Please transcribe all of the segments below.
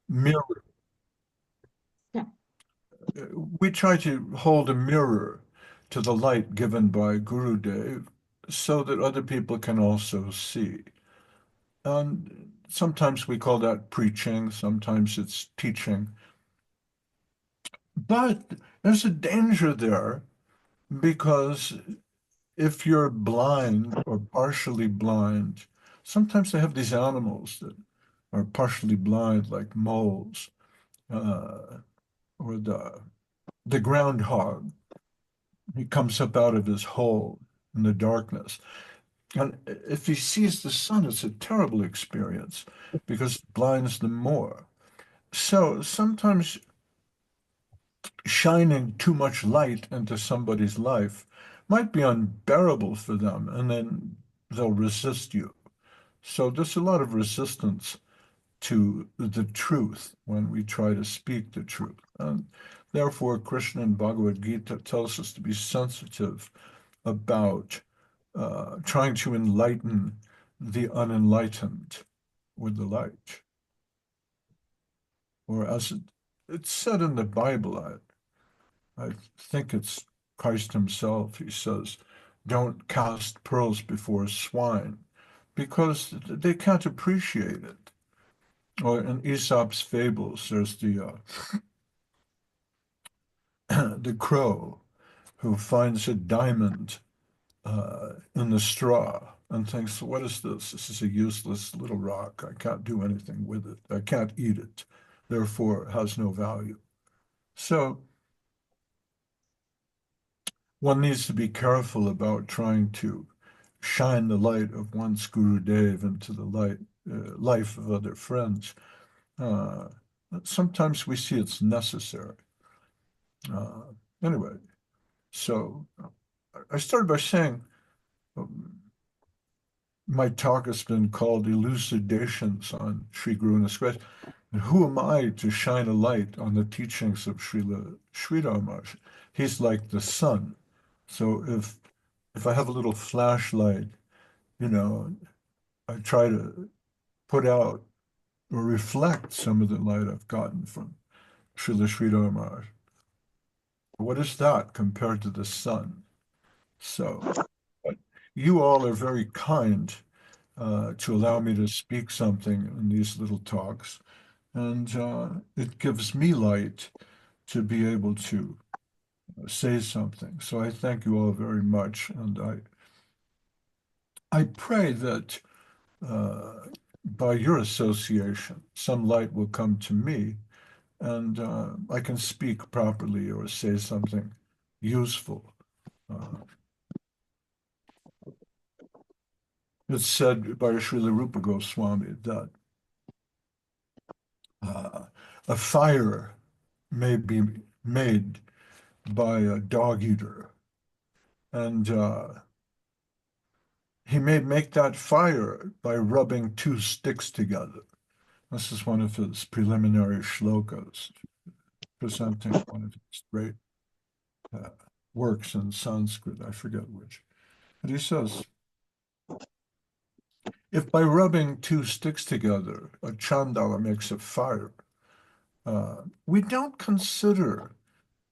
mirror. Yeah. We try to hold a mirror to the light given by Guru Dev so that other people can also see. And sometimes we call that preaching, sometimes it's teaching. But there's a danger there because if you're blind or partially blind, sometimes they have these animals that are partially blind, like moles, uh, or the groundhog. He comes up out of his hole in the darkness. And if he sees the sun, it's a terrible experience because it blinds them more. So sometimes shining too much light into somebody's life might be unbearable for them, and then they'll resist you. So there's a lot of resistance to the truth when we try to speak the truth. And therefore, Krishna in Bhagavad Gita tells us to be sensitive about trying to enlighten the unenlightened with the light. Or as it's said in the Bible, I think it's Christ himself, he says, don't cast pearls before swine because they can't appreciate it. Or in Aesop's fables, there's the crow who finds a diamond in the straw and thinks, what is this? This is a useless little rock. I can't do anything with it. I can't eat it. Therefore, it has no value. So one needs to be careful about trying to shine the light of one's Guru Dev into the life of other friends. Uh, Sometimes we see it's necessary. Uh, anyway, so I started by saying um, my talk has been called Elucidations on Sri Guru Nanak. And who am I to shine a light on the teachings of Srila Sridhar Maharaj? He's like the sun. So if I have a little flashlight, you know, I try to put out or reflect some of the light I've gotten from Srila Sridhar Maharaj. What is that compared to the sun? So, but you all are very kind to allow me to speak something in these little talks, and it gives me light to be able to say something. So I thank you all very much, and I pray that by your association, some light will come to me, and I can speak properly or say something useful. Uh, it's said by Srila Rupa Goswami that uh, a fire may be made by a dog eater, and he may make that fire by rubbing two sticks together. This is one of his preliminary shlokas, presenting one of his great uh, works in Sanskrit. I forget which. But he says, if by rubbing two sticks together, a chandala makes a fire, we don't consider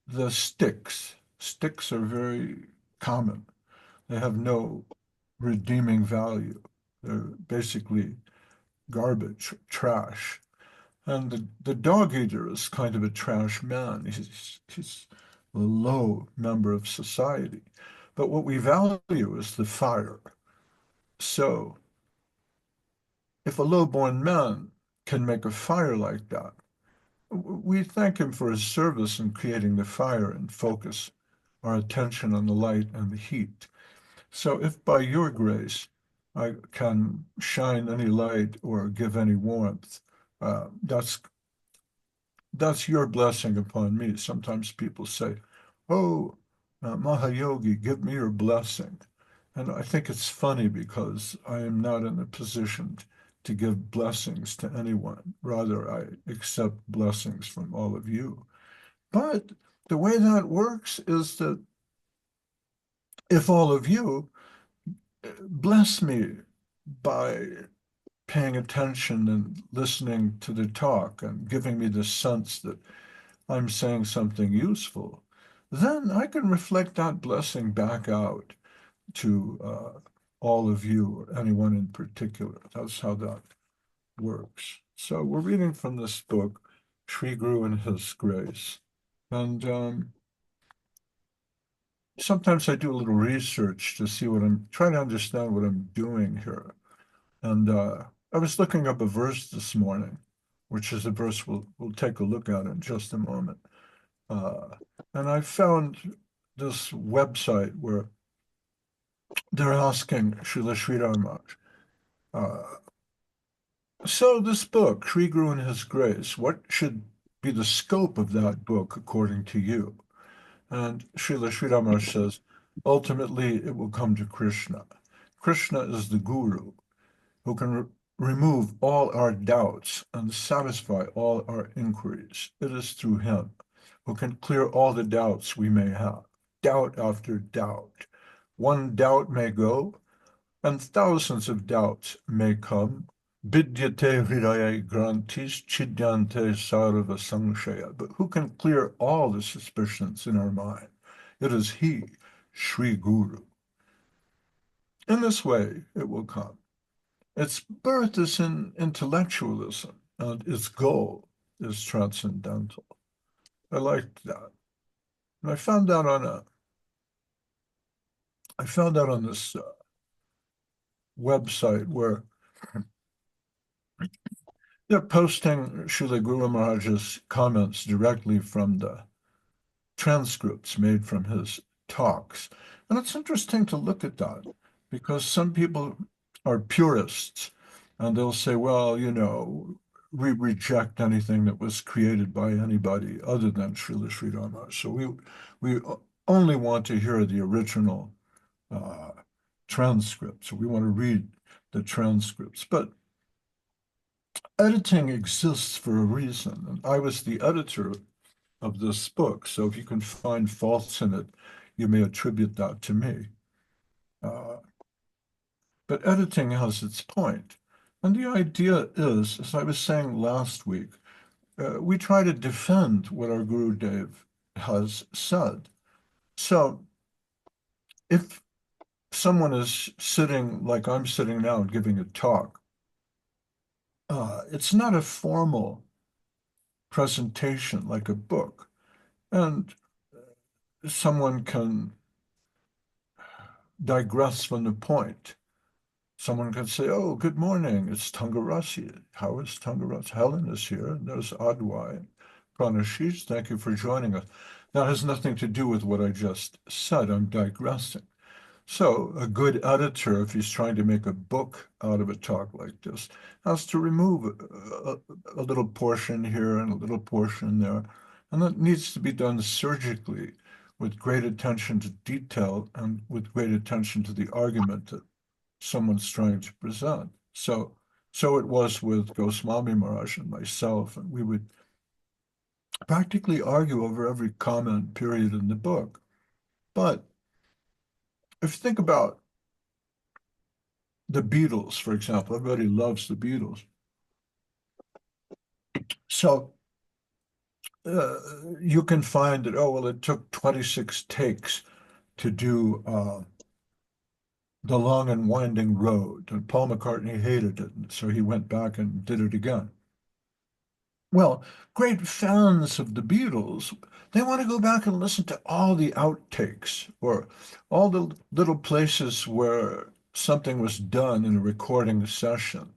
the sticks. Sticks are very common. They have no redeeming value. They're basically garbage, trash. And the dog eater is kind of a trash man. He's a low member of society. But what we value is the fire. So if a low-born man can make a fire like that, we thank him for his service in creating the fire and focus our attention on the light and the heat. So if by your grace I can shine any light or give any warmth, that's your blessing upon me. Sometimes people say, "Oh, Mahayogi, give me your blessing." And I think it's funny because I am not in a position to give blessings to anyone. Rather, I accept blessings from all of you. But the way that works is that if all of you bless me by paying attention and listening to the talk and giving me the sense that I'm saying something useful, then I can reflect that blessing back out to all of you, or anyone in particular. That's how that works. So we're reading from this book, Sri Guru and His Grace. And sometimes I do a little research to see what I'm trying to understand what I'm doing here. And I was looking up a verse this morning, which is a verse we'll take a look at in just a moment. And I found this website where they're asking Srila Sridhar Maharaj, so this book, Sri Guru and His Grace, what should be the scope of that book according to you? And Srila Sridhar Maharaj says, ultimately it will come to Krishna. Krishna is the Guru who can remove all our doubts and satisfy all our inquiries. It is through him who can clear all the doubts we may have, doubt after doubt. One doubt may go, and thousands of doubts may come. Vidyate hridaya grantis chidyante sarva samshaya. But who can clear all the suspicions in our mind? It is he, Sri Guru. In this way, it will come. Its birth is in intellectualism, and its goal is transcendental. I liked that. And I found out on this website where they're posting Srila Guru Maharaj's comments directly from the transcripts made from his talks. And it's interesting to look at that because some people are purists and they'll say, well, we reject anything that was created by anybody other than Srila Sridhar Maharaj. So we only want to hear the original transcripts. So we want to read the transcripts. But editing exists for a reason. And I was the editor of this book. So if you can find faults in it, you may attribute that to me. But editing has its point. And the idea is, as I was saying last week, we try to defend what our Guru Dev has said. So if someone is sitting like I'm sitting now and giving a talk, it's not a formal presentation like a book. And someone can digress from the point. Someone can say, oh, good morning, it's Tangarasi. How is Tangarasi? Helen is here, and there's Adwai. Pranashish, thank you for joining us. That has nothing to do with what I just said. I'm digressing. So a good editor, if he's trying to make a book out of a talk like this, has to remove a little portion here and a little portion there. And that needs to be done surgically with great attention to detail and with great attention to the argument that someone's trying to present. So it was with Goswami Maharaj and myself, and we would practically argue over every comment period in the book. But if you think about the Beatles, for example, everybody loves the Beatles. So you can find that, oh, well, it took 26 takes to do The Long and Winding Road, and Paul McCartney hated it, so he went back and did it again. Well, great fans of the Beatles, they want to go back and listen to all the outtakes or all the little places where something was done in a recording session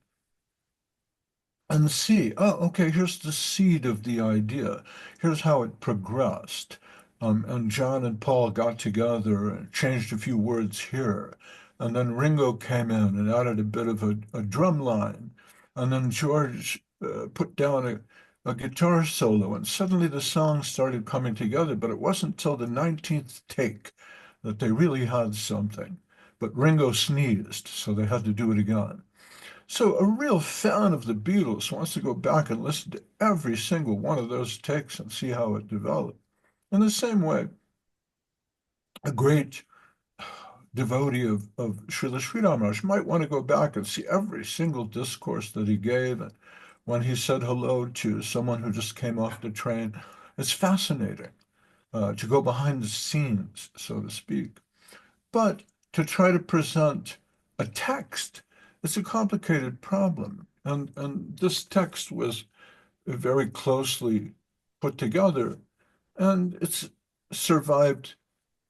and see, oh, okay, here's the seed of the idea. Here's how it progressed. And John and Paul got together and changed a few words here. And then Ringo came in and added a bit of a drum line. And then George put down a guitar solo. And suddenly the song started coming together. But it wasn't till the 19th take that they really had something. But Ringo sneezed, so they had to do it again. So a real fan of the Beatles wants to go back and listen to every single one of those takes and see how it developed. In the same way, a great devotee of Srila Sridhar Maharaj might want to go back and see every single discourse that he gave, and when he said hello to someone who just came off the train. It's fascinating to go behind the scenes, so to speak. But to try to present a text, it's a complicated problem. And this text was very closely put together, and it's survived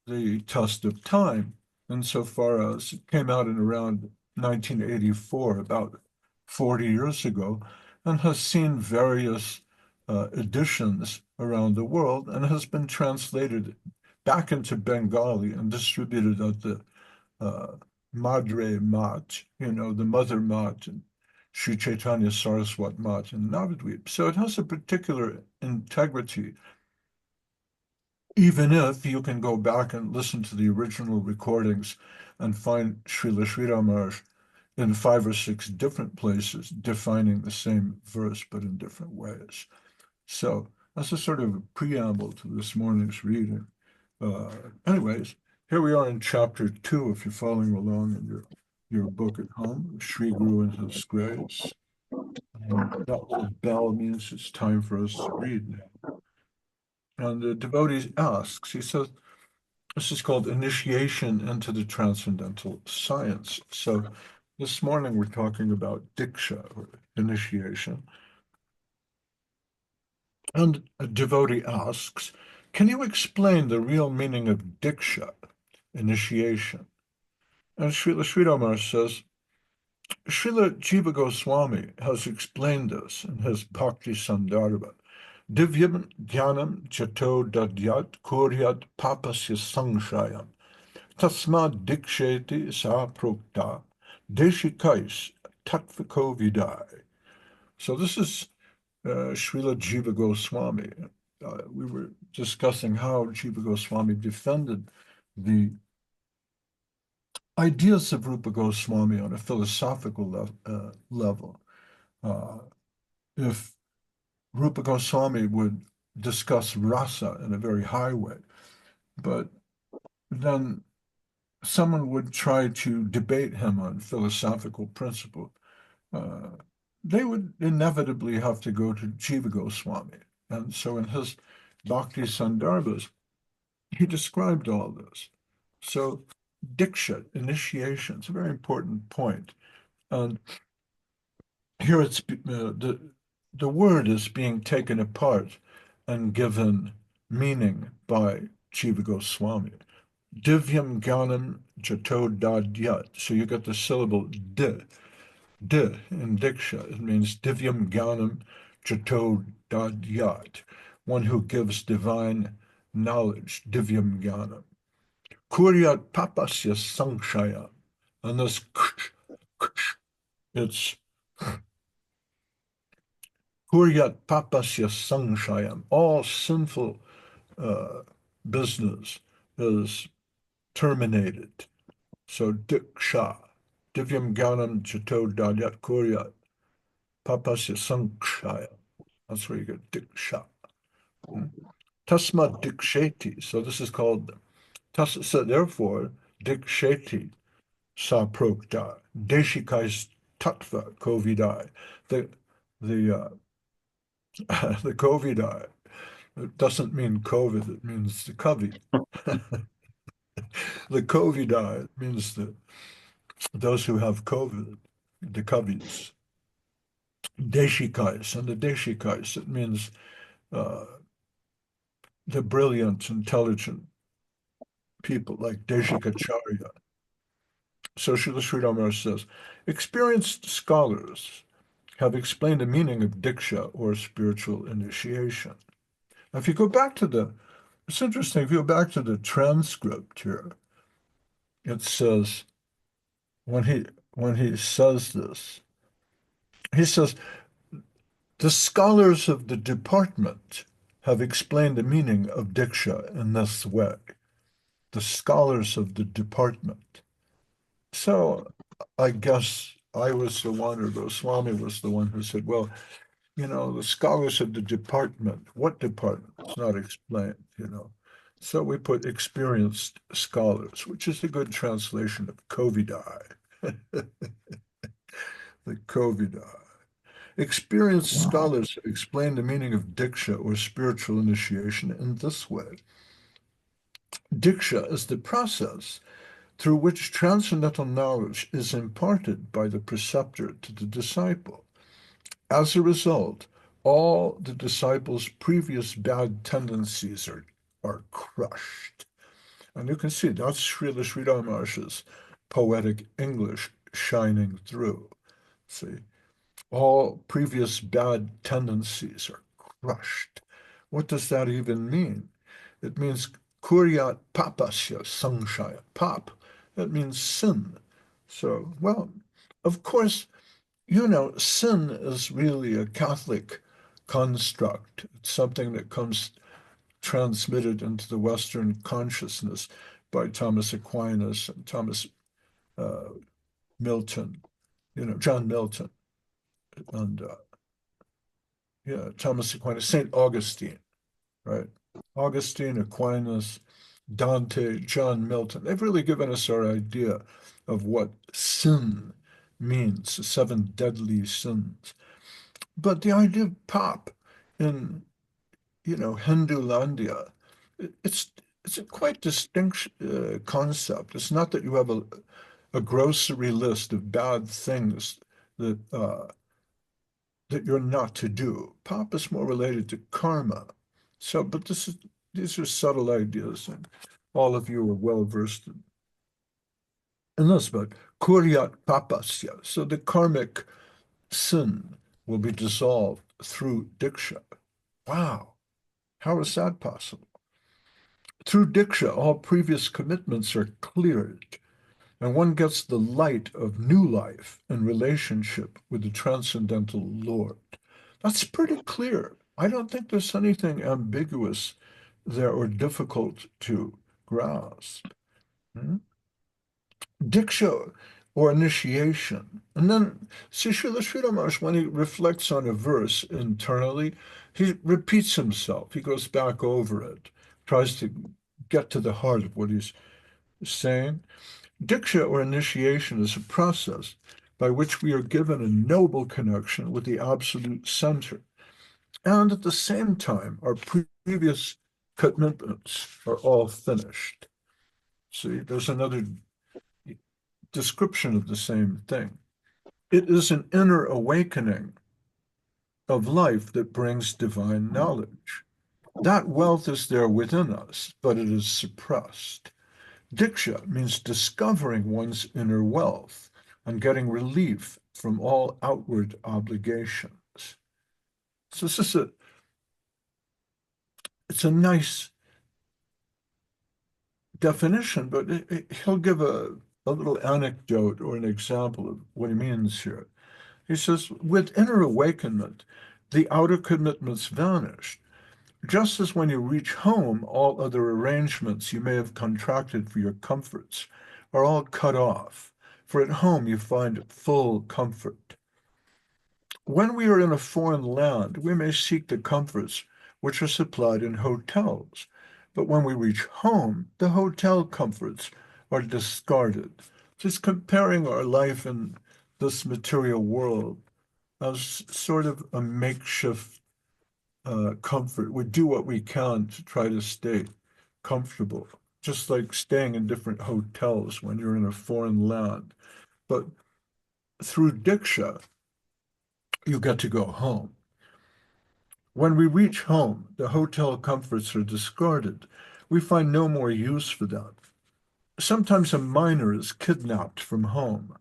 the test of time insofar as it came out in around 1984, about 40 years ago, and has seen various editions around the world and has been translated back into Bengali and distributed at the uh, Madre Mat, the Mother Mat, and Sri Chaitanya Saraswat Mat in Navadvip. So it has a particular integrity, even if you can go back and listen to the original recordings and find Srila Sridhar Maharaj in 5 or 6 different places defining the same verse but in different ways. So that's a sort of preamble to this morning's reading. Anyways, here we are in chapter 2, if you're following along in your book at home, Sri Guru and His Grace. That little bell means it's time for us to read now. And the devotee asks, he says, this is called Initiation into the Transcendental Science. So this morning we're talking about Diksha, or initiation. And a devotee asks, can you explain the real meaning of Diksha, initiation? And Srila Sridhar Maharaj says, Srila Jiva Goswami has explained this in his Bhakti Sandarbha. Divyam Jnanam Chato Dadyat Kuryat Papasya Sangshayam Tasmad Diksheti Sa Prokta Deshikais Tatviko Vidai. So this is Srila Jiva Goswami. We were discussing how Jiva Goswami defended the ideas of Rupa Goswami on a philosophical level. If Rupa Goswami would discuss rasa in a very high way, but then someone would try to debate him on philosophical principle, uh, they would inevitably have to go to Jiva Goswami. And so in his Bhakti Sandarbhas, he described all this. So Diksha, initiation, it's a very important point. And here it's the word is being taken apart and given meaning by Jiva Goswami. Divyam Gyanam Jato Dadyat. So you get the syllable di, in Diksha. It means Divyam Gyanam Jato Dadyat, one who gives divine knowledge, Divyam Gyanam. Kuryat Papasya Sangshaya. And this it's Kuryat Papasya Sangshayam. All sinful business is terminated. So Diksha, Divyam Gyanam Jato Dadyat Kuryat Papasya Sangshaya. That's where you get Diksha. Tasma Diksheti. So this is called, so therefore, Diksheti Sa Prokta. Deshikais Tattva Kovidai. The the the Kovidai. It doesn't mean COVID, it means the Kavi. The Covidai means those who have COVID, the Kavis. Deshikais, and the Deshikais, it means uh, the brilliant, intelligent people like Deshikacharya. So Srila Sridhar Maharaj says, experienced scholars have explained the meaning of Diksha, or spiritual initiation. Now, if you go back to it's interesting, if you go back to the transcript here, it says, when he says this, he says, the scholars of the department have explained the meaning of Diksha in this way. The scholars of the department. So I guess I was the one, or Goswami was the one who said, well, the scholars of the department, what department? It's not explained. So we put experienced scholars, which is a good translation of Covidai, the Covidai. Experienced Wow. scholars have explained the meaning of Diksha or spiritual initiation in this way. Diksha is the process through which transcendental knowledge is imparted by the preceptor to the disciple. As a result, all the disciple's previous bad tendencies are crushed. And you can see that's Srila Sridhar Maharaj's poetic English shining through. See, all previous bad tendencies are crushed. What does that even mean? It means kuryat papasya samshaya. Pap, that means sin. So, well, of course, sin is really a Catholic construct. It's something that comes transmitted into the Western consciousness by Thomas Aquinas and Thomas uh, Milton, John Milton, and Thomas Aquinas, St. Augustine, right? Augustine, Aquinas, Dante, John Milton. They've really given us our idea of what sin means, the seven deadly sins. But the idea of pop in, Hindulandia, it's it's a quite distinct concept. It's not that you have a grocery list of bad things that that you're not to do. Pop is more related to karma. So, but these are subtle ideas, and all of you are well versed in this. But kuryat papasya, so the karmic sin will be dissolved through diksha. Wow, how is that possible? Through diksha, all previous commitments are cleared, and one gets the light of new life in relationship with the transcendental Lord. That's pretty clear. I don't think there's anything ambiguous there or difficult to grasp. Hmm? Diksha or initiation. And then Srila Sridhar, when he reflects on a verse internally, he repeats himself. He goes back over it, tries to get to the heart of what he's saying. Diksha or initiation is a process by which we are given a noble connection with the absolute center. And at the same time, our previous commitments are all finished. See, there's another description of the same thing. It is an inner awakening of life that brings divine knowledge. That wealth is there within us, but it is suppressed. Diksha means discovering one's inner wealth and getting relief from all outward obligations. So it's a nice definition, but he'll give a little anecdote or an example of what he means here. He says, with inner awakenment, the outer commitments vanish. Just as when you reach home, all other arrangements you may have contracted for your comforts are all cut off, for at home you find full comfort. When we are in a foreign land, we may seek the comforts which are supplied in hotels, but when we reach home, the hotel comforts are discarded. Just comparing our life in this material world as sort of a makeshift comfort. We do what we can to try to stay comfortable, just like staying in different hotels when you're in a foreign land. But through Diksha, you get to go home. When we reach home, the hotel comforts are discarded. We find no more use for them. Sometimes a miner is kidnapped from home.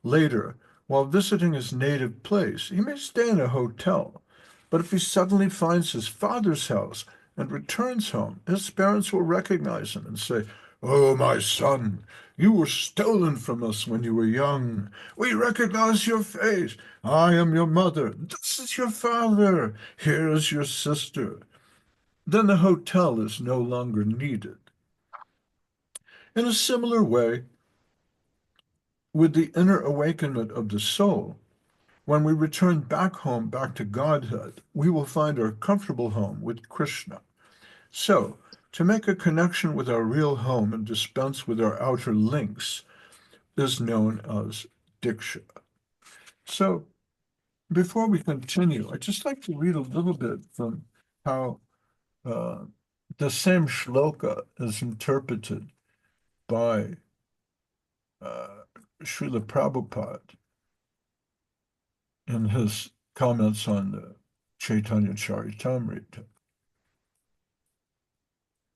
Later, while visiting his native place, he may stay in a hotel, but if he suddenly finds his father's house and returns home, his parents will recognize him and say, "Oh, my son, you were stolen from us when you were young. We recognize your face. I am your mother. This is your father. Here is your sister." Then the hotel is no longer needed. In a similar way, with the inner awakenment of the soul, when we return back home, back to Godhood, we will find our comfortable home with Krishna. So, To make a connection with our real home and dispense with our outer links is known as Diksha. So before we continue, I'd just like to read a little bit from how the same shloka is interpreted by Srila Prabhupada in his comments on the Chaitanya Charitamrita.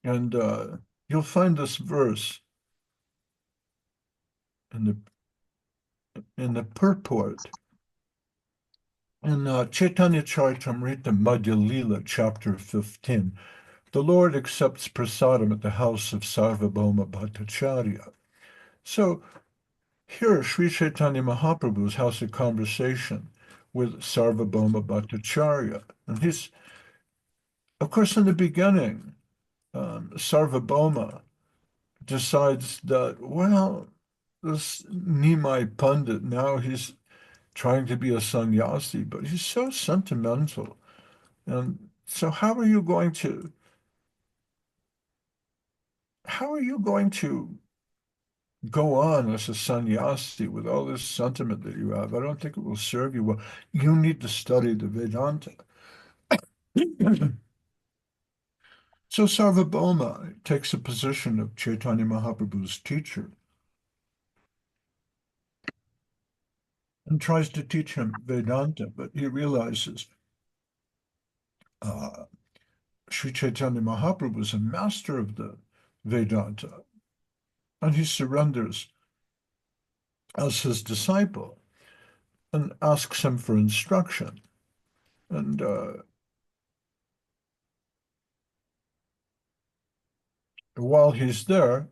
And you'll find this verse in the purport in Chaitanya Charitamrita Madhya Lila, chapter 15. The Lord accepts prasadam at the house of Sarvabhauma Bhattacharya. So here, Sri Chaitanya Mahaprabhu has a conversation with Sarvabhauma Bhattacharya. And he's, of course, in the beginning, Sarvabhauma decides that, well, this Nimai Pandit, now he's trying to be a sannyasi, but he's so sentimental. And so how are you going to go on as a sannyasi with all this sentiment that you have? I don't think it will serve you well. You need to study the Vedanta. So Sarvabhauma takes a position of Chaitanya Mahaprabhu's teacher and tries to teach him Vedanta, but he realizes Sri Chaitanya Mahaprabhu is a master of the Vedanta, and he surrenders as his disciple and asks him for instruction. And while he's there,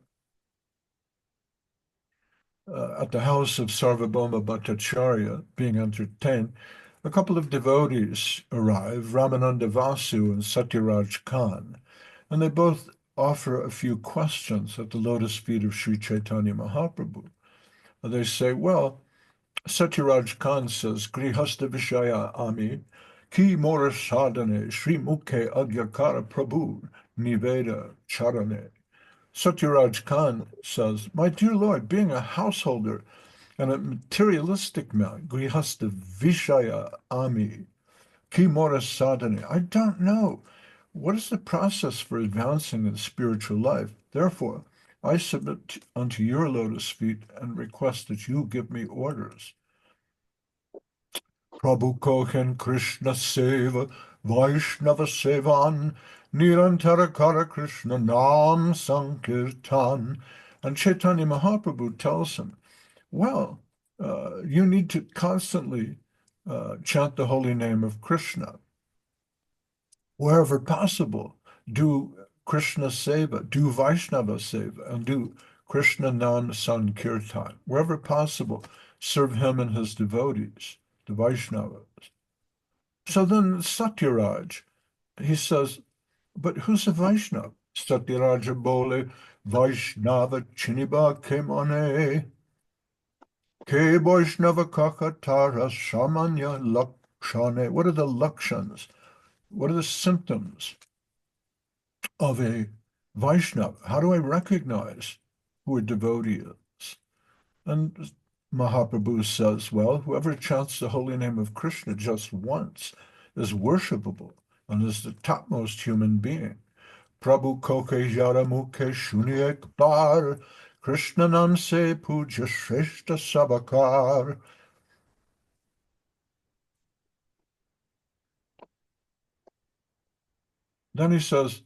at the house of Sarvabhauma Bhattacharya, being entertained, a couple of devotees arrive, Ramananda Vasu and Satyaraj Khan, and they both offer a few questions at the lotus feet of Sri Chaitanya Mahaprabhu. And they say, well, Satyaraj Khan says, Grihastha Vishaya Ami, Ki Mora Sadhane, Sri Mukhe Agyakara Prabhu, Niveda Charane. Satyaraj Khan says, my dear Lord, being a householder and a materialistic man, Grihastha Vishaya Ami, Ki Mora Sadhane, I don't know. What is the process for advancing in spiritual life? Therefore, I submit unto your lotus feet and request that you give me orders. Prabhu Kohen Krishna Seva, Vaishnava Sevan, Nirantara Kara Krishna Nam Sankirtan. And Chaitanya Mahaprabhu tells him, well, you need to constantly chant the holy name of Krishna. Wherever possible, do Krishna Seva, do Vaishnava Seva, and do Krishna Nam Sankirtan. Wherever possible, serve him and his devotees, the Vaishnavas. So then Satyaraj, he says, but who's a Vaishnava? Satyaraja bole, Vaishnava chiniba ke mane, ke Vaishnava kakatara samanya lakshane. What are the lakshans? What are the symptoms of a Vaishnava? How do I recognize who a devotee is? And Mahaprabhu says, well, whoever chants the holy name of Krishna just once is worshipable and is the topmost human being. Prabhu koke jara mukhe shuni ek bar, Krishna nam se puja shreshta sabakar. Then he says,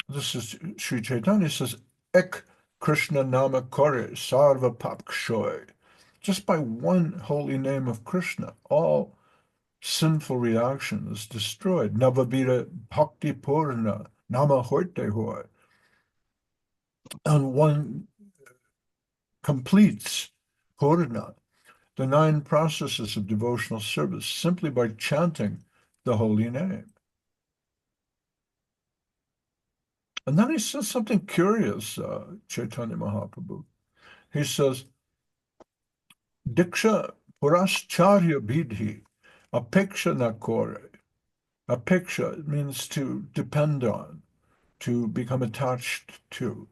this is Sri Chaitanya says, Ek Krishna Nama Kore Sarva Papkshoy. Just by one holy name of Krishna, all sinful reaction is destroyed. Navavira Bhakti Purna Nama Horte Hoy. And one completes Purna, the 9 processes of devotional service, simply by chanting the holy name. And then he says something curious, Chaitanya Mahaprabhu. He says, Diksha Purascharya Vidhi, apeksha na kore. Apeksha means to depend on, to become attached to.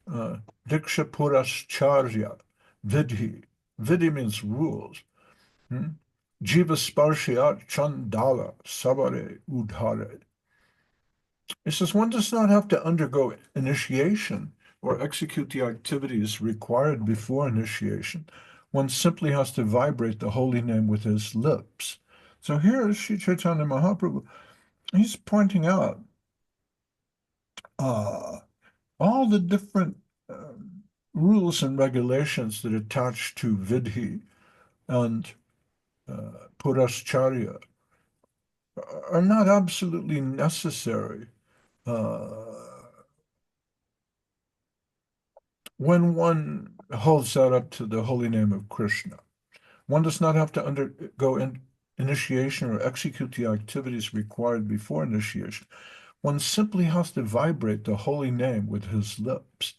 Diksha Purascharya, Vidhi. Vidhi means rules. Jiva Sparshyat Chandala Savare Udhare. It says one does not have to undergo initiation or execute the activities required before initiation. One simply has to vibrate the holy name with his lips. So here is Sri Chaitanya Mahaprabhu. He's pointing out all the different rules and regulations that attach to Vidhi and Purascharya are not absolutely necessary when one holds that up to the holy name of Krishna. One does not have to undergo initiation or execute the activities required before initiation. One simply has to vibrate the holy name with his lips.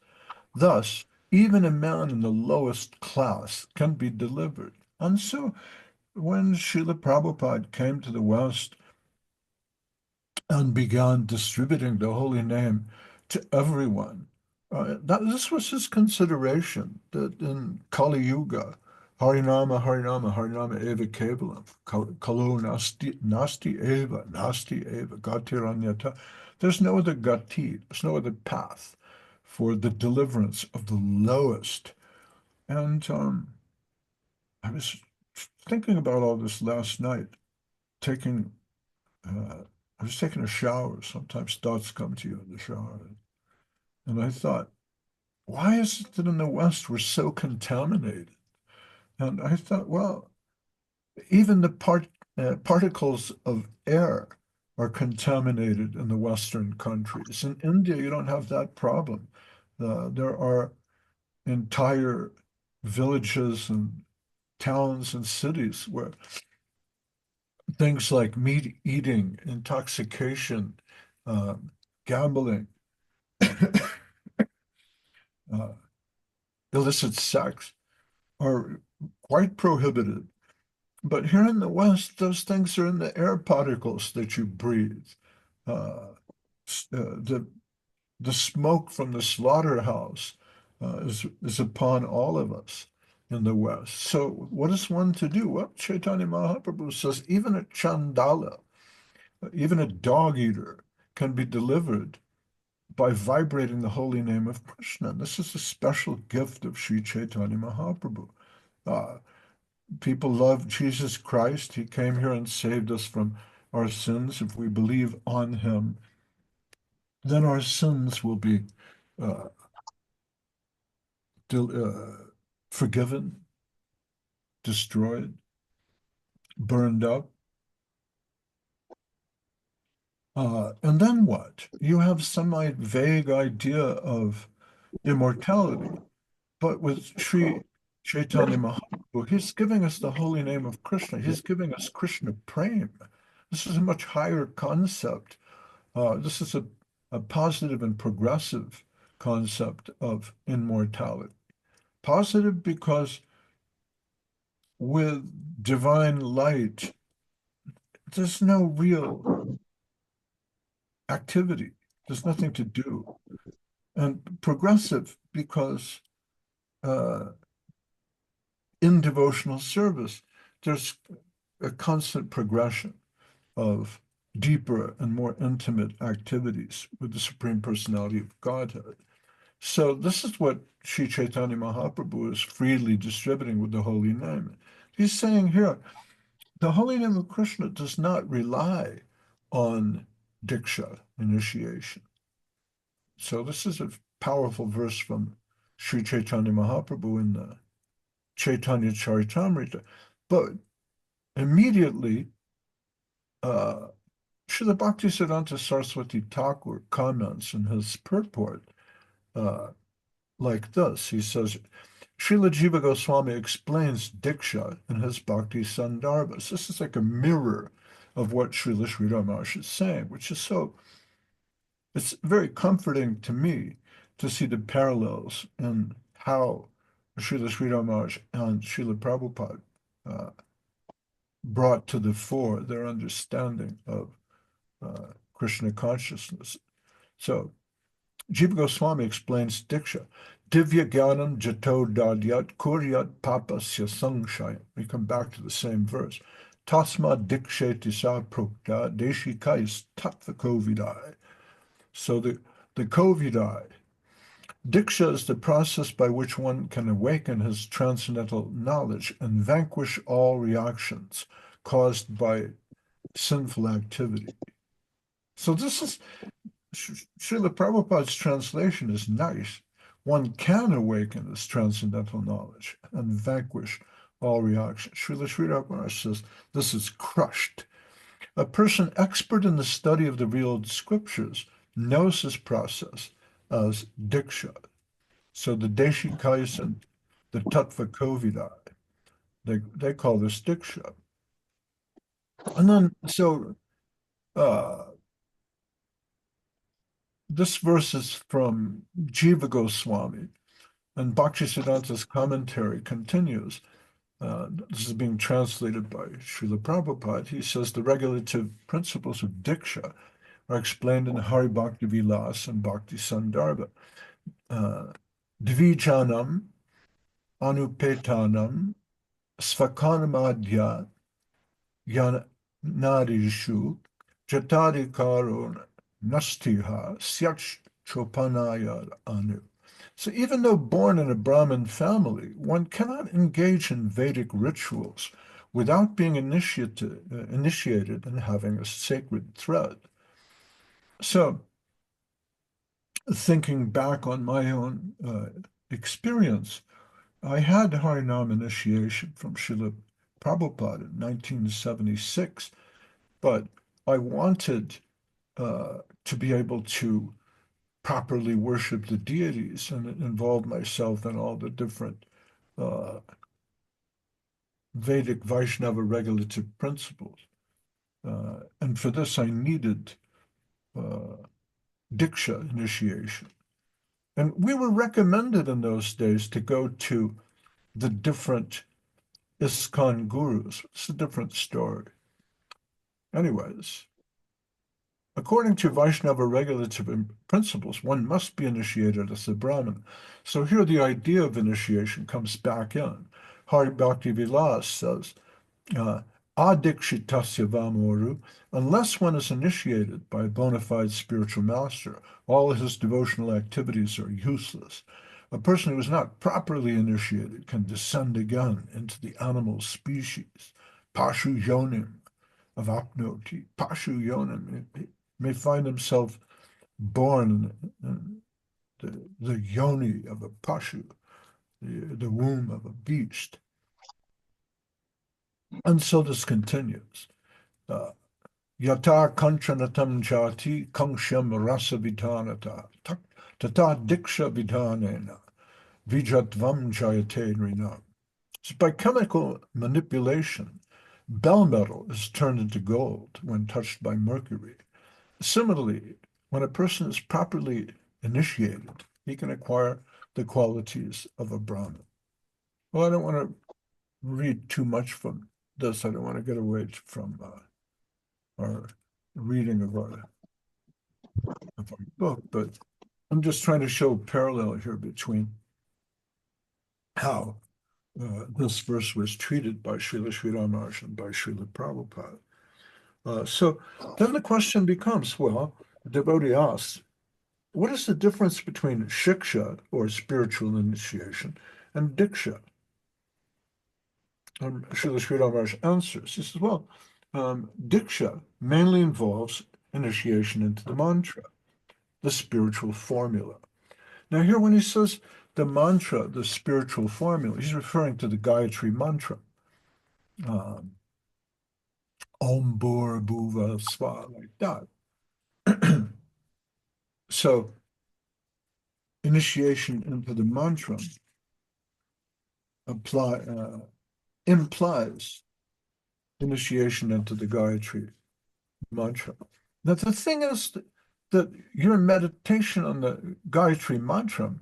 Thus, even a man in the lowest class can be delivered. And so, when Srila Prabhupada came to the West and began distributing the holy name to everyone, this was his consideration, that in Kali Yuga, Harinama, Harinama, Harinama Eva Kevalam, Kalu Nasti Eva, Nasti Eva, Gatiranyata. There's no other gati, there's no other path for the deliverance of the lowest. And I was thinking about all this last night, taking, I was taking a shower. Sometimes thoughts come to you in the shower. And I thought, why is it that in the West we're so contaminated? And I thought, well, even the particles of air are contaminated in the Western countries. In India, you don't have that problem. There are entire villages and towns and cities where things like meat eating, intoxication, gambling, illicit sex are quite prohibited. But here in the West, those things are in the air particles that you breathe. The smoke from the slaughterhouse is upon all of us in the West. So what is one to do? Well, Chaitanya Mahaprabhu says even a chandala, even a dog eater can be delivered by vibrating the holy name of Krishna. This is a special gift of Sri Chaitanya Mahaprabhu. People love Jesus Christ. He came here and saved us from our sins. If we believe on him, then our sins will be uh, forgiven, destroyed, burned up. And then what? You have some vague idea of immortality. But with Sri Chaitanya Mahaprabhu, he's giving us the holy name of Krishna. He's giving us Krishna Prem. This is a much higher concept. This is a positive and progressive concept of immortality. Positive because with divine light, there's no real activity. There's nothing to do. And progressive because in devotional service, there's a constant progression of deeper and more intimate activities with the Supreme Personality of Godhead. So this is what Sri Chaitanya Mahaprabhu is freely distributing with the holy name. He's saying here, the holy name of Krishna does not rely on Diksha, initiation. So this is a powerful verse from Sri Chaitanya Mahaprabhu in the Chaitanya Charitamrita. But immediately, Srila Bhaktisiddhanta Saraswati Thakur comments in his purport like this. He says, Srila Jiva Goswami explains Diksha in his Bhakti Sandarbhas. This is like a mirror of what Srila Sri Ramash is saying, which is so, it's very comforting to me to see the parallels in how Srila Sri Ramash and Srila Prabhupada brought to the fore their understanding of Krishna consciousness. So Jiva Goswami explains Diksha. Divya Gyanam Jato Dadyat Kuryat Papasya Sangshayam. We come back to the same verse. Tasma Diksheti Sa Prokta Deshikais Tattva Kovidai. So the Kovidai. Diksha is the process by which one can awaken his transcendental knowledge and vanquish all reactions caused by sinful activity. So this is Srila Prabhupada's translation is nice. One can awaken this transcendental knowledge and vanquish all reactions. Srila Sridhar Maharaj says this is crushed. A person expert in the study of the real scriptures knows this process as diksha. So the Deshikais and the Tattva Kovidai, they call this diksha. And then, so this verse is from Jiva Goswami, and Bhaktisiddhanta's commentary continues. This is being translated by Srila Prabhupada. He says the regulative principles of Diksha are explained in Hari Bhakti Vilas and Bhakti Sandarbha. Dvijanam, Anupetanam, Svakanamadya, Yanarishu, Jatadikaro Nastiha, Syach Chopanaya Anu. So even though born in a Brahmin family, one cannot engage in Vedic rituals without being initiated and having a sacred thread. So thinking back on my own experience, I had Harinam initiation from Srila Prabhupada in 1976, but I wanted to be able to properly worship the deities and involve myself in all the different Vedic Vaishnava regulative principles. And for this, I needed Diksha initiation. And we were recommended in those days to go to the different ISKCON gurus. It's a different story. Anyways, according to Vaishnava regulative principles, one must be initiated as a Brahmin. So here the idea of initiation comes back in. Hari Bhakti Vilas says, Adikshitasya Vamoru, unless one is initiated by a bona fide spiritual master, all his devotional activities are useless. A person who is not properly initiated can descend again into the animal species. Pashu yonim avapnoti. Pashu yonim may find himself born in the yoni of a pashu, the womb of a beast. And so this continues. Yata kanchanatam jati kangshyam rasa vidhanata tata diksha vidhanena vijatvam jayate nrinam. So by chemical manipulation, bell metal is turned into gold when touched by mercury. Similarly, when a person is properly initiated, he can acquire the qualities of a Brahmin. Well, I don't want to read too much from this. I don't want to get away from our reading of our book, but I'm just trying to show a parallel here between how this verse was treated by Srila Sridhar Maharaj and by Srila Prabhupada. So then the question becomes, well, the devotee asks, what is the difference between shiksha, or spiritual initiation, and diksha? Srila Sridhar Maharaj answers. He says, well, diksha mainly involves initiation into the mantra, the spiritual formula. Now here when he says the mantra, the spiritual formula, he's referring to the Gayatri mantra. Om Bhur Bhuva Sva, like that. So initiation into the mantra implies initiation into the Gayatri mantra. Now the thing is that your meditation on the Gayatri mantra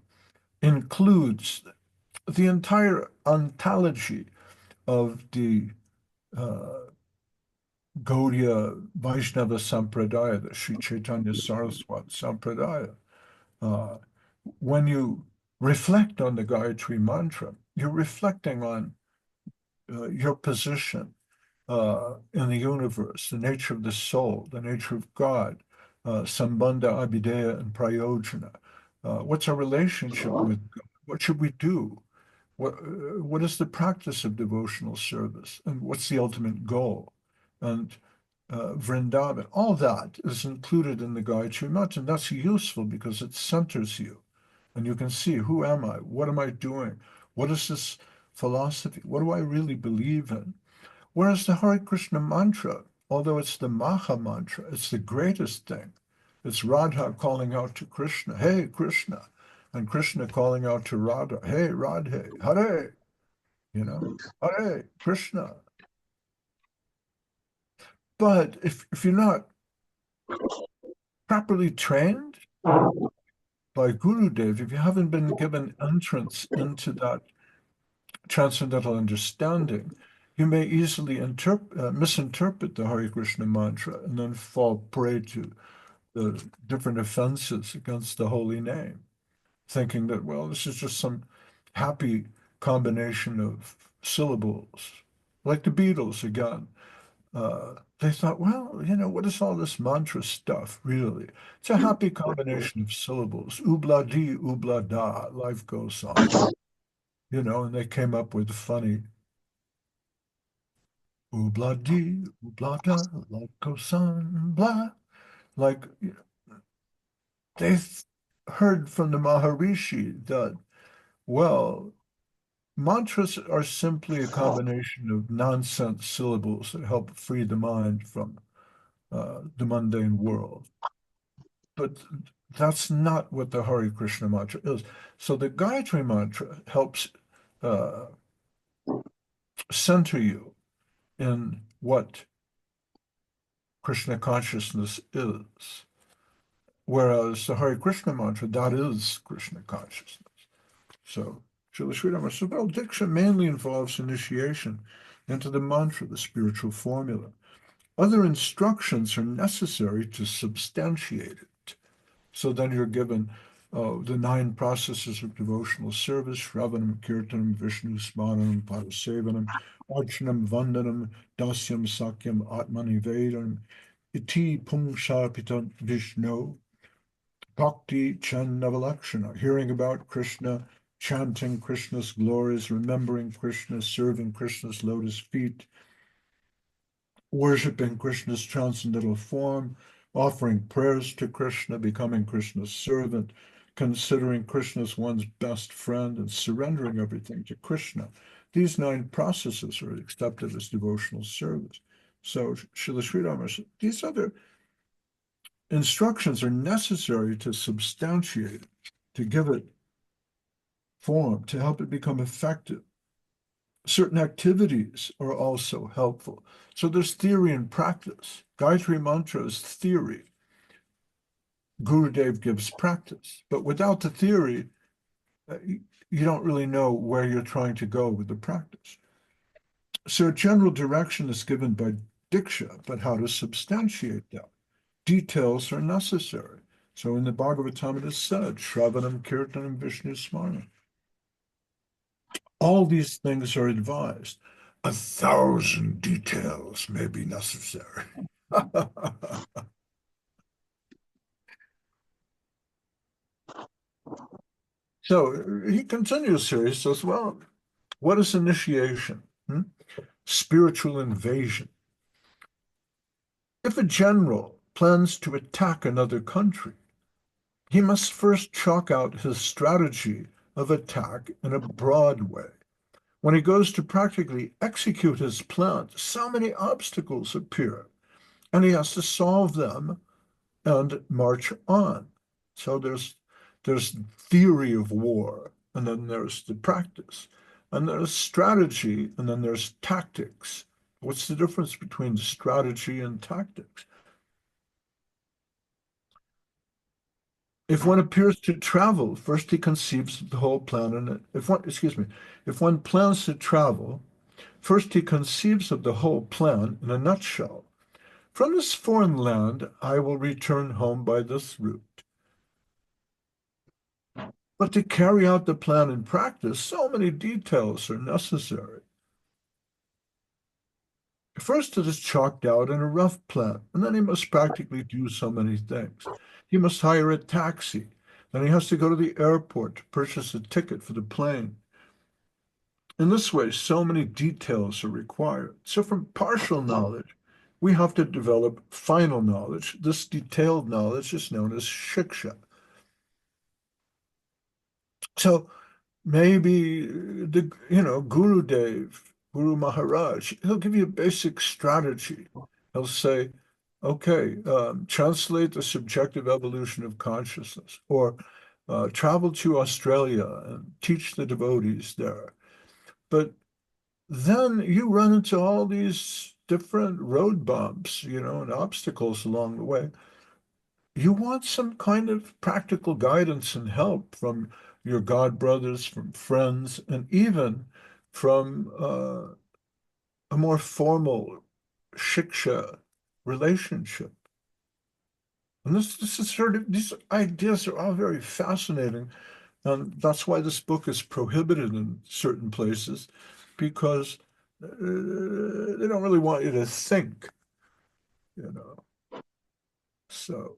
includes the entire ontology of the Gaudiya Vaishnava Sampradaya, the Sri Chaitanya Saraswat Sampradaya. Uh, when you reflect on the Gayatri Mantra, you're reflecting on your position in the universe, the nature of the soul, the nature of God, Sambandha, Abhideya, and Prayojana. What's our relationship with God? What should we do? What is the practice of devotional service? And what's the ultimate goal? And Vrindavan, all that is included in the Gayatri Mantra, and that's useful because it centers you. And you can see, who am I? What am I doing? What is this philosophy? What do I really believe in? Whereas the Hare Krishna mantra, although it's the Maha mantra, it's the greatest thing. It's Radha calling out to Krishna, hey, Krishna, and Krishna calling out to Radha, hey, Radhe, Hare, Hare, Krishna. But if you're not properly trained by Gurudev, if you haven't been given entrance into that transcendental understanding, you may easily misinterpret the Hare Krishna mantra and then fall prey to the different offenses against the holy name, thinking that, well, this is just some happy combination of syllables. Like the Beatles again. They thought, well, what is all this mantra stuff, really? It's a happy combination of syllables. Oobla di, oobla da, life goes on. And they came up with funny oobla di, oobla da, life goes on, blah. Like they've heard from the Maharishi that, well, mantras are simply a combination of nonsense syllables that help free the mind from the mundane world. But that's not what the Hare Krishna mantra is. So the Gayatri mantra helps uh, center you in what Krishna consciousness is. Whereas the Hare Krishna mantra, that is Krishna consciousness. So Srila Sri Rama says, well, Diksha mainly involves initiation into the mantra, the spiritual formula. Other instructions are necessary to substantiate it. So then you're given the 9 processes of devotional service: Shravanam, Kirtanam, Vishnu Smaranam, Parasevanam, Archanam, Vandanam, Dasyam, Sakyam, Atmanivedanam, Iti Pungsharpitam Vishnu, Bhakti Chandavalakshana, hearing about Krishna, chanting Krishna's glories, remembering Krishna, serving Krishna's lotus feet, worshiping Krishna's transcendental form, offering prayers to Krishna, becoming Krishna's servant, considering Krishna as one's best friend, and surrendering everything to Krishna. These 9 processes are accepted as devotional service. So Srila Sri Rama said, these other instructions are necessary to substantiate it, to give it form, to help it become effective. Certain activities are also helpful. So there's theory and practice. Gayatri Mantra is theory. Gurudev gives practice. But without the theory, you don't really know where you're trying to go with the practice. So general direction is given by Diksha, but how to substantiate that? Details are necessary. So in the Bhagavatam it is said, Shravanam, Kirtanam, Vishnu Smaranam. All these things are advised. 1,000 details may be necessary. So he continues here. He says, well, what is initiation? Spiritual invasion. If a general plans to attack another country, he must first chalk out his strategy of attack in a broad way. When he goes to practically execute his plan, so many obstacles appear, and he has to solve them and march on. So there's theory of war, and then there's the practice, and there's strategy, and then there's tactics. What's the difference between strategy and tactics? If one appears to travel, first he conceives the whole plan, and if one plans to travel, first he conceives of the whole plan in a nutshell. From this foreign land, I will return home by this route. But to carry out the plan in practice, so many details are necessary. First, it is chalked out in a rough plan, and then he must practically do so many things. He must hire a taxi, then he has to go to the airport to purchase a ticket for the plane. In this way, so many details are required. So from partial knowledge, we have to develop final knowledge. This detailed knowledge is known as shiksha. So maybe Guru Dev, Guru Maharaj, he'll give you a basic strategy. He'll say, okay, translate the subjective evolution of consciousness, or travel to Australia and teach the devotees there. But then you run into all these different road bumps, and obstacles along the way. You want some kind of practical guidance and help from your god brothers, from friends, and even from a more formal shiksha relationship. And this is sort of, these ideas are all very fascinating. And that's why this book is prohibited in certain places, because they don't really want you to think, you know. So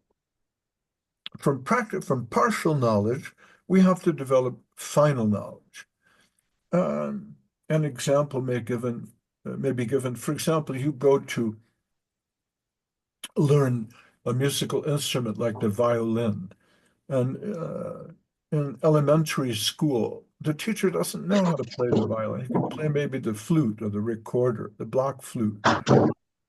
from partial knowledge, we have to develop final knowledge. Um, an example may be given. For example, you go to learn a musical instrument like the violin, and in elementary school, the teacher doesn't know how to play the violin. He can play maybe the flute or the recorder, the block flute.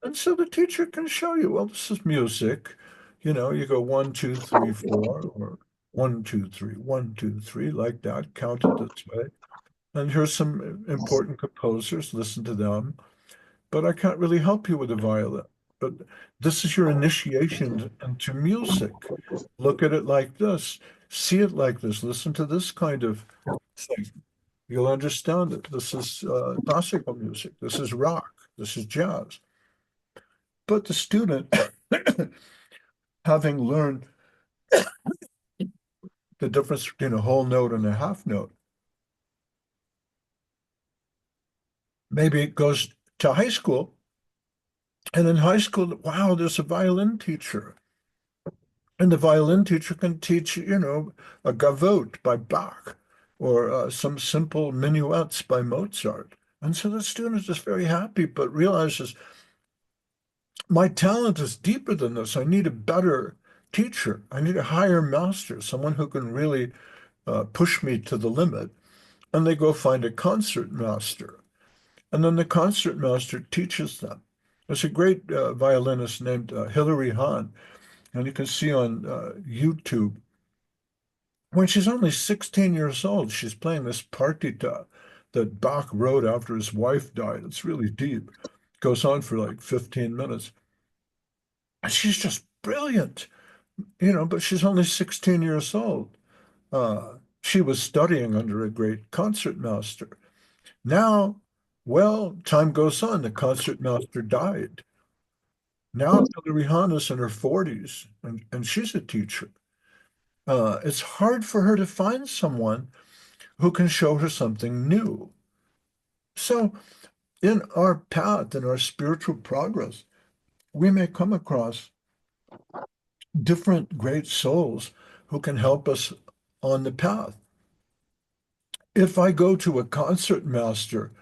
And so the teacher can show you, well, this is music. You go 1, 2, 3, 4, or 1, 2, 3, 1, 2, 3, like that, count it this way. And here's some important composers, listen to them. But I can't really help you with the violin. But this is your initiation into music. Look at it like this, see it like this, listen to this kind of thing. You'll understand it. This is classical music. This is rock. This is jazz. But the student, having learned the difference between a whole note and a half note, maybe it goes to high school. And in high school, wow, there's a violin teacher. And the violin teacher can teach, a gavotte by Bach, or some simple minuets by Mozart. And so the student is very happy, but realizes my talent is deeper than this. I need a better teacher. I need a higher master, someone who can really push me to the limit. And they go find a concert master. And then the concert master teaches them. There's a great violinist named Hilary Hahn, and you can see on YouTube, when she's only 16 years old, she's playing this partita that Bach wrote after his wife died. It's really deep. It goes on for like 15 minutes. And she's just brilliant, but she's only 16 years old. She was studying under a great concertmaster. Now, well, time goes on. The concertmaster died. Now Hilary Hahn is in her 40s, and she's a teacher. It's hard for her to find someone who can show her something new. So, in our path, in our spiritual progress, we may come across different great souls who can help us on the path. If I go to a concert master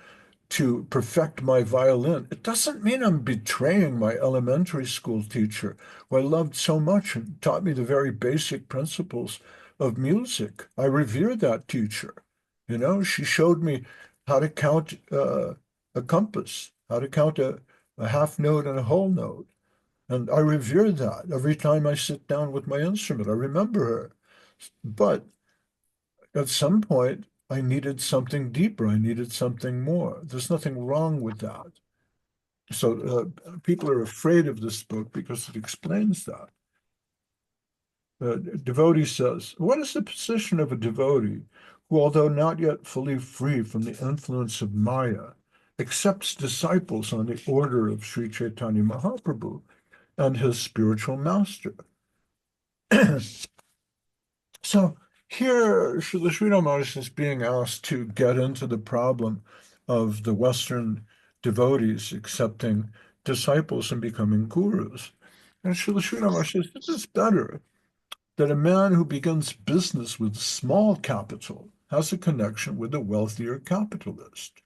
to perfect my violin, it doesn't mean I'm betraying my elementary school teacher, who I loved so much and taught me the very basic principles of music. I revere that teacher. She showed me how to count a compass, how to count a half note and a whole note. And I revere that every time I sit down with my instrument. I remember her. But at some point, I needed something deeper. I needed something more. There's nothing wrong with that. So people are afraid of this book because it explains that. Devotee says, what is the position of a devotee who, although not yet fully free from the influence of Maya, accepts disciples on the order of Sri Chaitanya Mahaprabhu and his spiritual master? So Here, Srila Sri Ramanuja is being asked to get into the problem of the Western devotees accepting disciples and becoming gurus. And Srila Sri Ramanuja says, it is better that a man who begins business with small capital has a connection with a wealthier capitalist.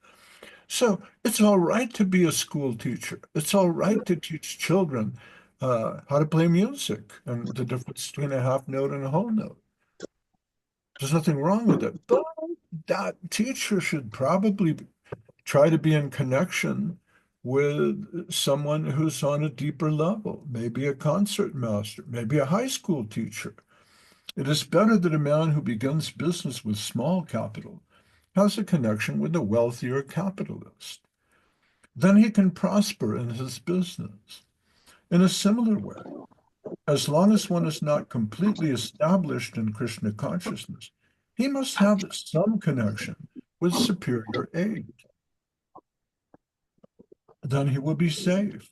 So it's all right to be a school teacher. It's all right to teach children how to play music and the difference between a half note and a whole note. There's nothing wrong with it. But that teacher should probably try to be in connection with someone who's on a deeper level, maybe a concert master, maybe a high school teacher. It is better that a man who begins business with small capital has a connection with a wealthier capitalist. Then he can prosper in his business. In a similar way, as long as one is not completely established in Krishna consciousness, he must have some connection with superior aid. Then he will be safe.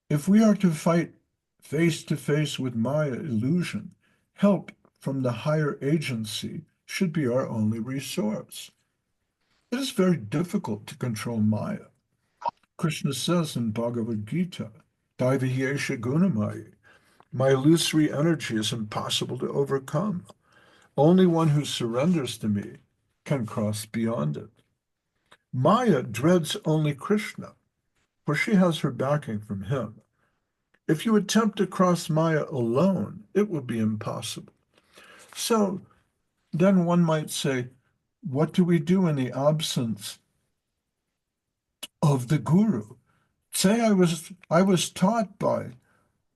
If we are to fight face to face with Maya illusion, help from the higher agency should be our only resource. It is very difficult to control Maya. Krishna says in Bhagavad Gita, Daivihesha Gunamayi, my illusory energy is impossible to overcome. Only one who surrenders to me can cross beyond it. Maya dreads only Krishna, for she has her backing from him. If you attempt to cross Maya alone, it will be impossible. So then one might say, what do we do in the absence of the guru? Say I was taught by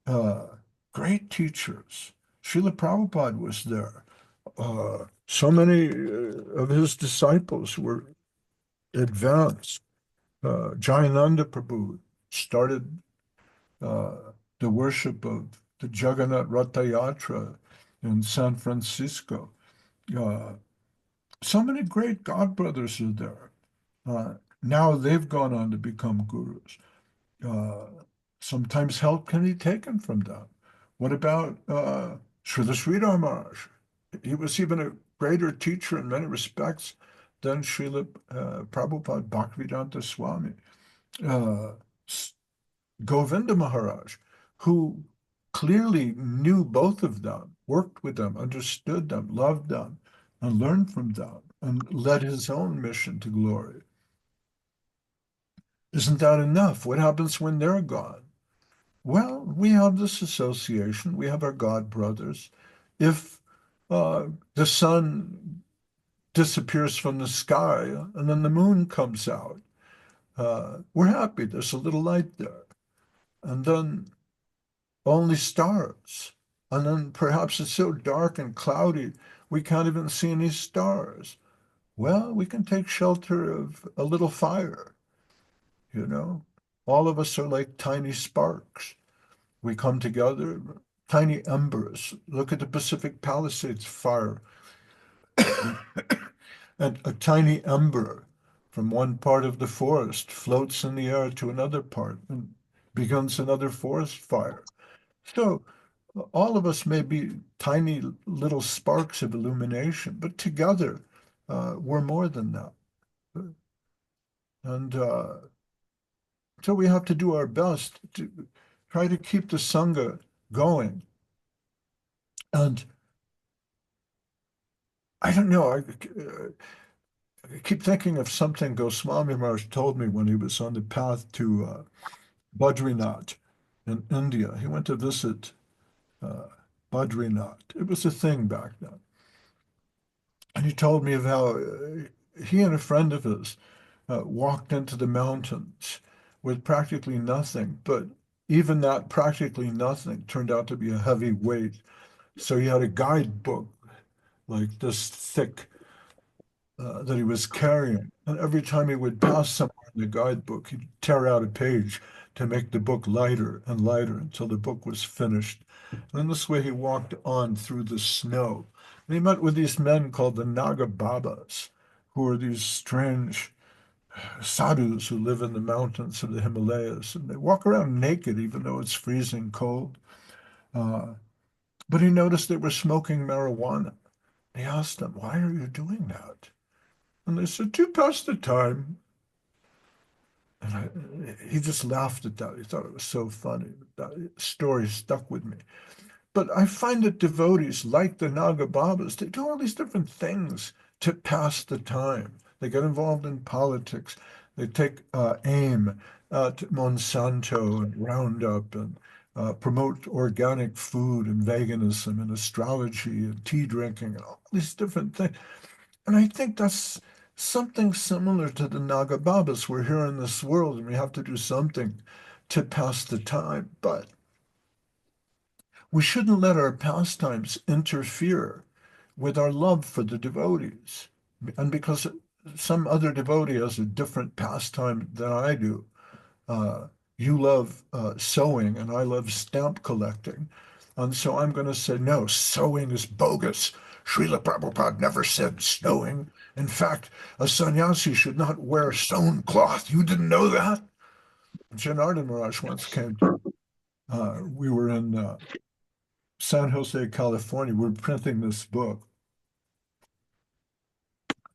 uh, great teachers. Srila Prabhupada was there. So many of his disciples were advanced. Jayananda Prabhu started uh, the worship of the Jagannath Ratha Yatra in San Francisco. Uh, so many great godbrothers are there. Now they've gone on to become gurus. Uh, Sometimes help can be taken from them. What about Srila Sridhar Maharaj? He was even a greater teacher in many respects than Srila Prabhupada Bhaktivedanta Swami. Uh, Govinda Maharaj, who clearly knew both of them, worked with them, understood them, loved them, and learned from them, and led his own mission to glory. Isn't that enough? What happens when they're gone? Well, we have this association, we have our God brothers. If the sun disappears from the sky and then the moon comes out, we're happy. There's a little light there. And then only stars. And then perhaps it's so dark and cloudy, we can't even see any stars. Well, we can take shelter of a little fire, you know. All of us are like tiny sparks. We come together, tiny embers. Look at the Pacific Palisades fire. And a tiny ember from one part of the forest floats in the air to another part and begins another forest fire. So all of us may be tiny little sparks of illumination, but together we're more than that. And so we have to do our best to try to keep the Sangha going. And I don't know, I keep thinking of something Goswami Maharaj told me when he was on the path to Badrinath in India. He went to visit uh, Badrinath. It was a thing back then. And he told me of how he and a friend of his walked into the mountains with practically nothing, but even that practically nothing turned out to be a heavy weight. So he had a guidebook like this thick that he was carrying. And every time he would pass somewhere in the guidebook, he'd tear out a page to make the book lighter and lighter until the book was finished. And in this way, he walked on through the snow. And he met with these men called the Naga Babas, who are these strange sadhus who live in the mountains of the Himalayas. And they walk around naked, even though it's freezing cold. Uh, but he noticed they were smoking marijuana. He asked them, why are you doing that? And they said, to pass the time. And he just laughed at that. He thought it was so funny. That story stuck with me. But I find that devotees, like the Naga Babas, they do all these different things to pass the time. They get involved in politics. They take aim at Monsanto and Roundup and promote organic food and veganism and astrology and tea drinking and all these different things. And I think that's something similar to the Naga Babas. We're here in this world and we have to do something to pass the time. But we shouldn't let our pastimes interfere with our love for the devotees. And because some other devotee has a different pastime than I do, uh, you love sewing and I love stamp collecting. And so I'm going to say, no, sewing is bogus. Srila Prabhupada never said sewing. In fact, a sannyasi should not wear sewn cloth. You didn't know that? Janardhan Maharaj once came to, we were in San Jose, California. We were printing this book.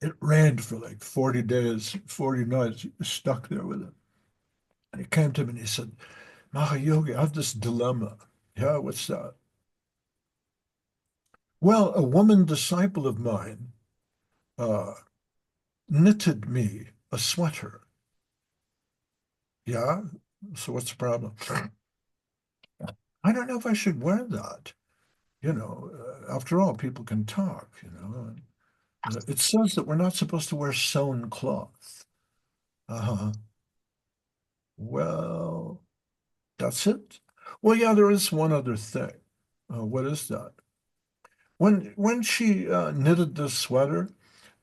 It rained for like 40 days, 40 nights. He was stuck there with it. And he came to me and he said, Mahayogi, I have this dilemma. Yeah, what's that? Well, a woman disciple of mine uh, knitted me a sweater. Yeah? So what's the problem? I don't know if I should wear that. After all, people can talk, It says that we're not supposed to wear sewn cloth. Uh-huh. Well, that's it. Well, yeah, there is one other thing. What is that? When she knitted this sweater,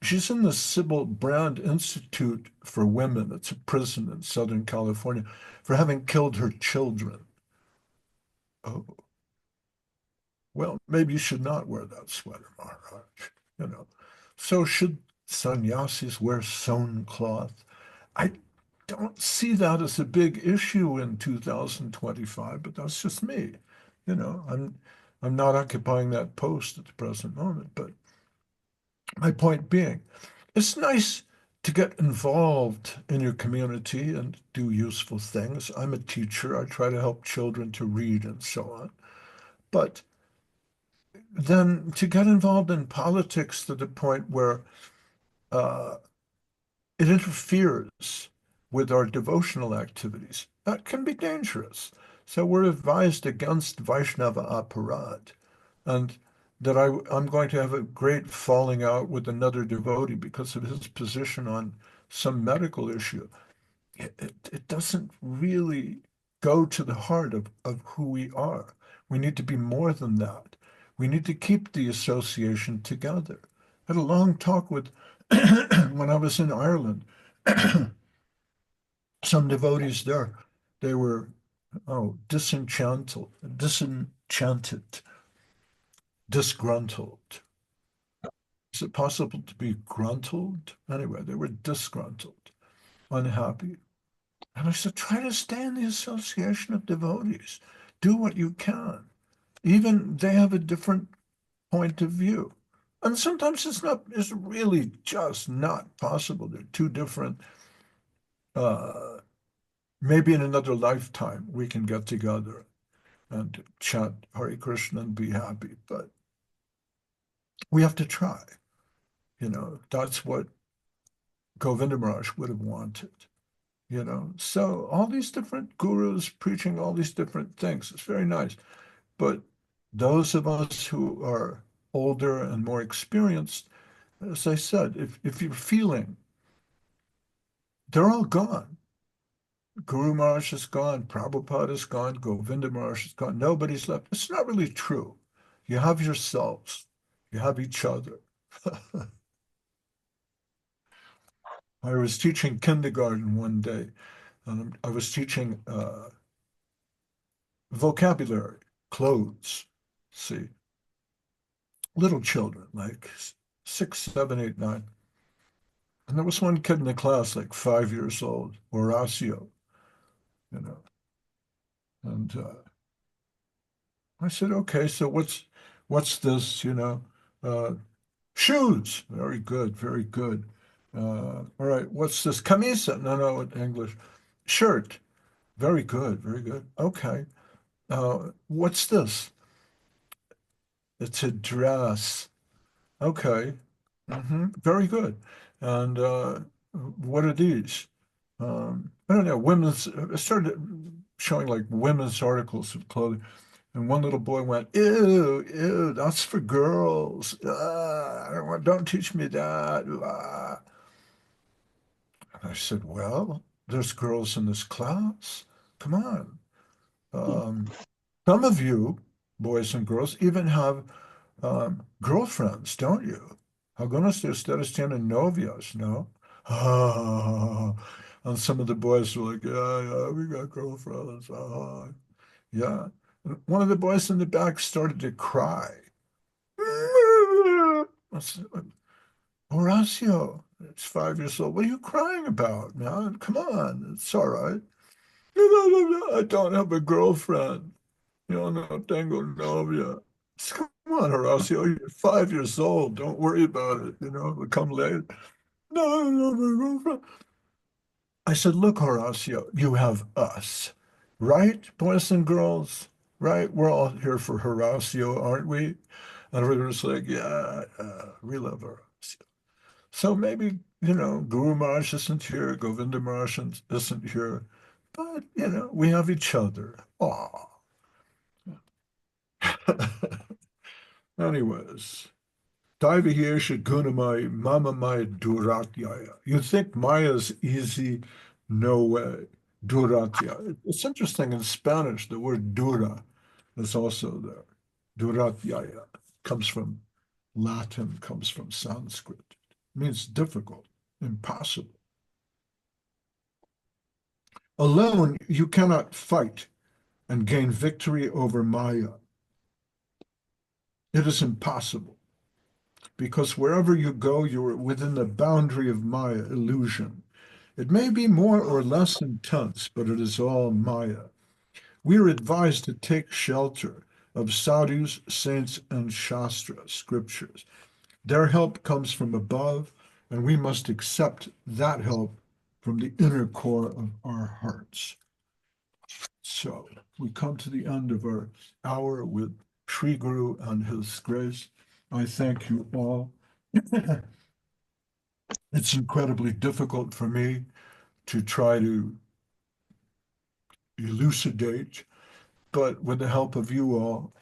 she's in the Sybil Brand Institute for Women. It's a prison in Southern California for having killed her children. Oh, well, maybe you should not wear that sweater, Maharaj. You know. So should sannyasis wear sewn cloth? I don't see that as a big issue in 2025, but that's just me. I'm not occupying that post at the present moment, but my point being, it's nice to get involved in your community and do useful things. I'm a teacher. I try to help children to read and so on. But then to get involved in politics to the point where uh, it interferes with our devotional activities, that can be dangerous. So we're advised against Vaishnava aparad, and that I'm going to have a great falling out with another devotee because of his position on some medical issue. It doesn't really go to the heart of who we are. We need to be more than that. We need to keep the association together. I had a long talk with, when I was in Ireland, some devotees there. They were, disenchanted, disgruntled. Is it possible to be gruntled? Anyway, they were disgruntled, unhappy. And I said, try to stay in the association of devotees. Do what you can. Even they have a different point of view. And sometimes it's really just not possible. They're two different, uh, maybe in another lifetime we can get together and chant Hare Krishna and be happy. But we have to try. That's what Govinda Maharaj would have wanted. So all these different gurus preaching all these different things, it's very nice. But those of us who are older and more experienced, as I said, if you're feeling, they're all gone. Guru Maharaj is gone, Prabhupada is gone, Govinda Maharaj is gone, nobody's left. It's not really true. You have yourselves, you have each other. I was teaching kindergarten one day, and I was teaching vocabulary, clothes, see, little children, like 6, 7, 8, 9. And there was one kid in the class, like 5 years old, Horacio, you know. And I said, okay, so what's this, Uh, Shoes. Very good. Very good. All right. What's this? Camisa. No, no, in English. Shirt. Very good. Very good. Okay. What's this? It's a dress. Okay. Very good. And what are these? I don't know. Women's. I started showing like women's articles of clothing, and one little boy went, "Ew, ew, that's for girls. I don't want, don't teach me that." And I said, "Well, there's girls in this class. Come on. Um, some of you, boys and girls, even have girlfriends, don't you? Algunos de ustedes tienen novias, no?" Ah, and some of the boys were like, "Yeah, yeah, we got girlfriends. Yeah." And one of the boys in the back started to cry. I said, "Horacio, it's 5 years old. What are you crying about, man? Come on, it's all right." "No, no, no, no, I don't have a girlfriend. Yo no tengo novia." Come on, Horacio, you're 5 years old. Don't worry about it. It'll come later. "No, no, no, girlfriend." I said, "Look, Horacio, you have us, right, boys and girls? Right? We're all here for Horacio, aren't we?" And everybody's like, "Yeah, we love Horacio." So maybe, Guru Maharaj isn't here, Govinda Maharaj isn't here, but, we have each other. Aw. Anyways, Daivahirsha Gunamai Mamamai Duratyaya. You think Maya's easy? No way. Duratya. It's interesting in Spanish, the word dura is also there. Duratyaya comes from Latin, comes from Sanskrit. It means difficult, impossible. Alone, you cannot fight and gain victory over Maya. It is impossible because wherever you go, you are within the boundary of Maya illusion. It may be more or less intense, but it is all Maya. We are advised to take shelter of sadhus, saints, and Shastra, scriptures. Their help comes from above, and we must accept that help from the inner core of our hearts. So we come to the end of our hour with Sri Guru and His grace. I thank you all. It's incredibly difficult for me to try to elucidate, but with the help of you all,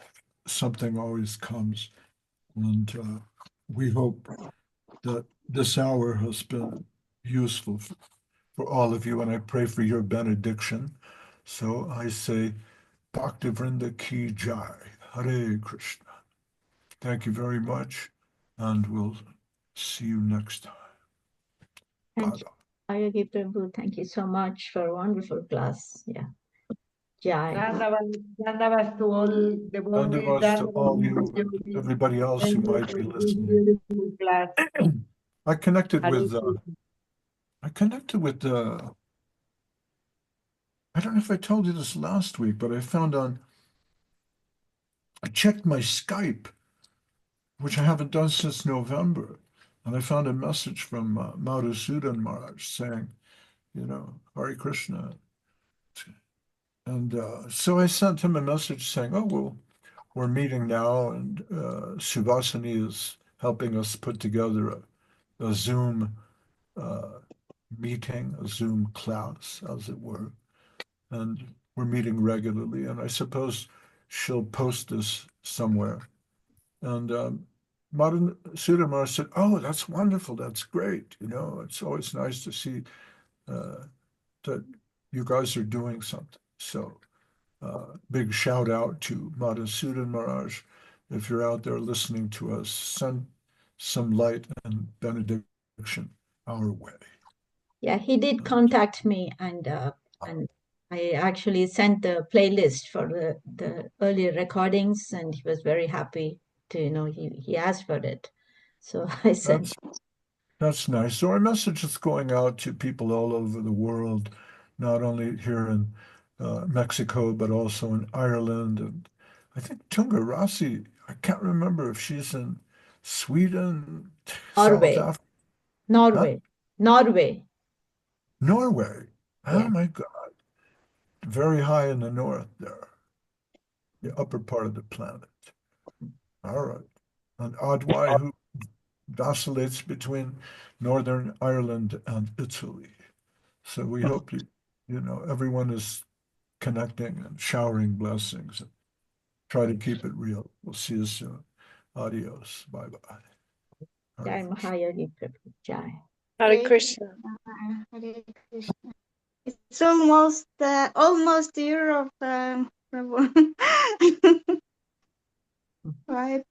something always comes. And we hope that this hour has been useful for all of you, and I pray for your benediction. So I say, Bhaktivinoda Ki Jai, Hare Krishna. Thank you very much, and we'll see you next time. Thank you, Ayagi Prabhu. Thank you so much for a wonderful class. Yeah. Jai. Dandavas to all devotees, Dandavas to all you, devotees. everybody else who Thank you might for be this listening. beautiful class. I connected Hare with, Krishna. I don't know if I told you this last week, but I checked my Skype, which I haven't done since November, and I found a message from Madhusudan Maharaj saying, Hare Krishna. And so I sent him a message saying, "Oh, well, we're meeting now, and Subhasini is helping us put together a Zoom meeting, a Zoom class, as it were. And we're meeting regularly, and I suppose she'll post this somewhere." And Madan Sudamar said, "Oh, that's wonderful. That's great. It's always nice to see that you guys are doing something." So big shout out to Madhusudan Maharaj. If you're out there listening to us, send some light and benediction our way. Yeah, he did contact me, and I actually sent the playlist for the earlier recordings, and he was very happy to, he asked for it. So I sent. That's nice. So our message is going out to people all over the world, not only here in Mexico, but also in Ireland. And I think Tunga Rasi, I can't remember if she's in Sweden, South Norway, Africa, Norway, Norway. Norway. Oh Yeah. my God. Very high in the north there, the upper part of the planet. All right. And Adwai, who vacillates between Northern Ireland and Italy. So we hope everyone is connecting and showering blessings. And try to keep it real. We'll see you soon. Adios. Bye-bye. Jai Mahayagi Prabhu. Jai. Hare Krishna. Hare Krishna. It's almost year of Prabhu. Right.